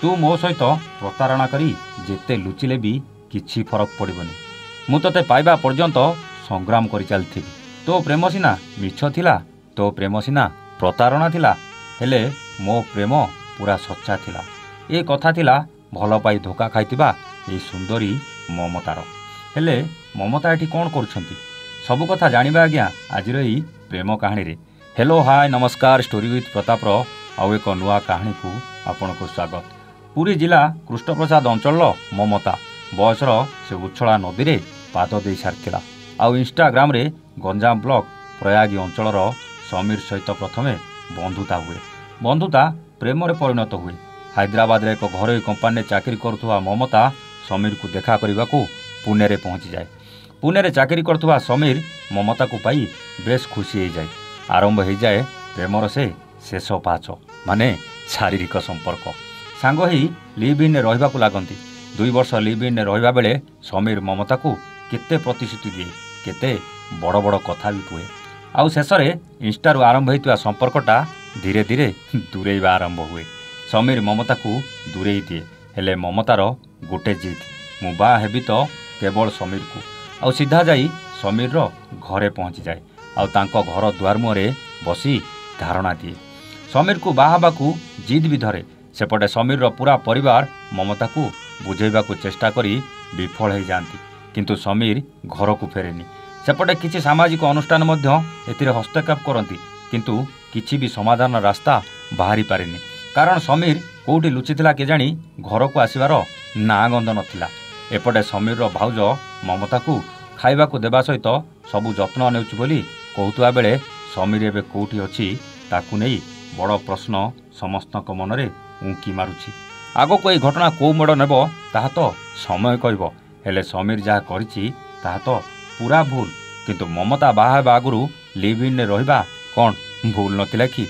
तू मो सहित प्रतारणा करी जेते लुचिले भी किछि फरक पड़बनी। मु तते पाइबा पर्यंत संग्राम करि चलथि। तो प्रेम सिना मिछ थिला, तो प्रेम सिना प्रतारणा थिला, हेले मो प्रेम पूरा सच्चा थिला। ए कथा थिला भल पाई धोखा खाइतिबा ए सुंदरी ममतार। हेले ममता एठी कोन करछंती सब कथा जानिबा आज्ञा आजिर एई प्रेम कहानी रे। हेलो हाय नमस्कार, स्टोरी विथ प्रताप रो आउ एक नुआ कहानी को आपन को स्वागत। पुरी जिला कृष्णप्रसाद अंचल ममता बयसर से उछला नदी रे पाद दे सारथिला। आउ इंस्टाग्राम रे गंजाम ब्लॉक प्रयागी अंचल समीर सहित प्रथमे बंधुता हुए। बंधुता प्रेम रे परिणत हुए। हैदराबाद रे एक घरोई कंपानी चाकरी करुवा ममता समीर को देखा करने को पुणे रे पहुंची जाए। पुणे रे चाकरी करुवा समीर ममता को पाई बेस खुशी हो जाए। आरंभ हो जाए प्रेमर से शेष पाच माने शारीरिक संपर्क। सांग ही लिव इन रहिबा को लागंती। 2 वर्ष लिव इन रहिबा बेले समीर ममता को केते प्रतिश्रुति दिए, केते बड़ बड़ कथा भी कहे। आउ शेष में इंस्टारू आरंभ होता संपर्कटा धीरे धीरे दूरेबा आरंभ हुए। समीर ममता को दूरे दिए, हेले ममतार गोटे जिद, मु बा हेबी तो केवल समीर को। आउ सीधा जाई समीर घरे पहुंची जाए। आउ तांको घर दुआर मुहरे बसी धारणा दिए। समीर को बाहाबा को जिद भी धरे। सेपटे समीर पूरा परिवार ममता को बुझेबा को चेष्टा करी विफल हो जाती, किंतु समीर घर को फेरेनी। सेपटे किसी सामाजिक अनुष्ठान मध्य एथिरे हस्तक्षेप करती, किंतु किछि भी समाधान रास्ता बाहरी पारेनी। कारण समीर कोउठी लुचिथिला केजाणी घर को आसीबार ना गंध नथिला। एपटे समीर भाउज ममता को खाइबा को देबा सहित सबु जत्न नेउछि बोली कहउतुआ बेले समीर एबे कोउठी अछि ताकू नै बड़ प्रश्न समस्तक मनरे उंकी मारुछि। आगो कोई घटना को मोड़ नेब ताहा तो समय कहब, हेले समीर जहा करिछि ताहा तो पूरा भूल। किंतु ममता बाहा आगुरु लिव इन रहिबा कोन भूल नथिला कि?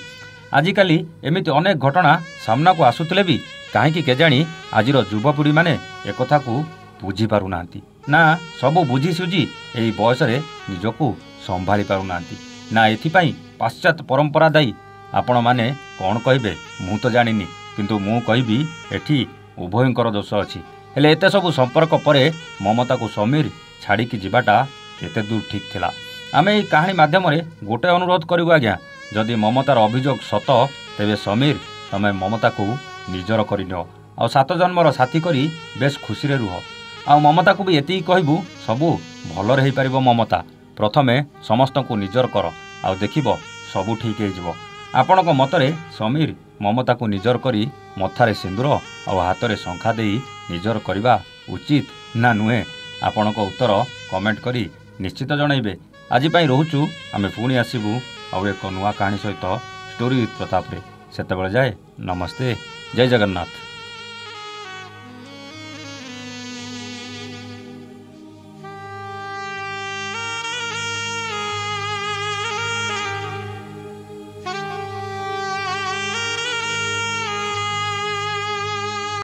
आजिकाली एमिति अनेक घटना सामना को आसुथिले भी काहेकि केजाणी आजिर युवपीढ़ी माने एकथा को बुझी पारु नांती। ना सबु बुझी सुझी एही बयस रे निजको संभाली पारु नांती। ना एथिपाई पाश्चात्य परंपरा दायी। आपण माने कोन कहिबे मु तो जानिनी, किंतु मु कहिबी एठी उभयंकर दोष अछि। हेले एते सबु संपर्क परे ममता को समीर छाड़ी की जिबाटा केते दूर ठीक थिला। आमे एही कहानी माध्यम रे गोटे अनुरोध करिबु आज्ञा, जदि ममतार अभियोग सत तेबे समीर तमे ममता को निजर करिनियो। आ 7 जन्मर साथी करी बेस खुशी रे रुह। आ ममता को भी एति कहबू सबु भलरे हेई परिबो। ममता प्रथमे समस्त को निजर कर, आ देखिबो सबु ठीक हे जिवो। आपणक मतरे समीर ममता को निजर करी मथारे सिंदूर और हाथ में शंखा दे निजर करवा उचित ना नुहे? आपणक उत्तर कमेंट करी निश्चित जनइबे। आज पाई रोचु आमे पुणी आसबू आउ एक नुआ कहानी सहित स्टोरी विथ प्रताप रे। सेतेबेले जाए नमस्ते, जय जगन्नाथ।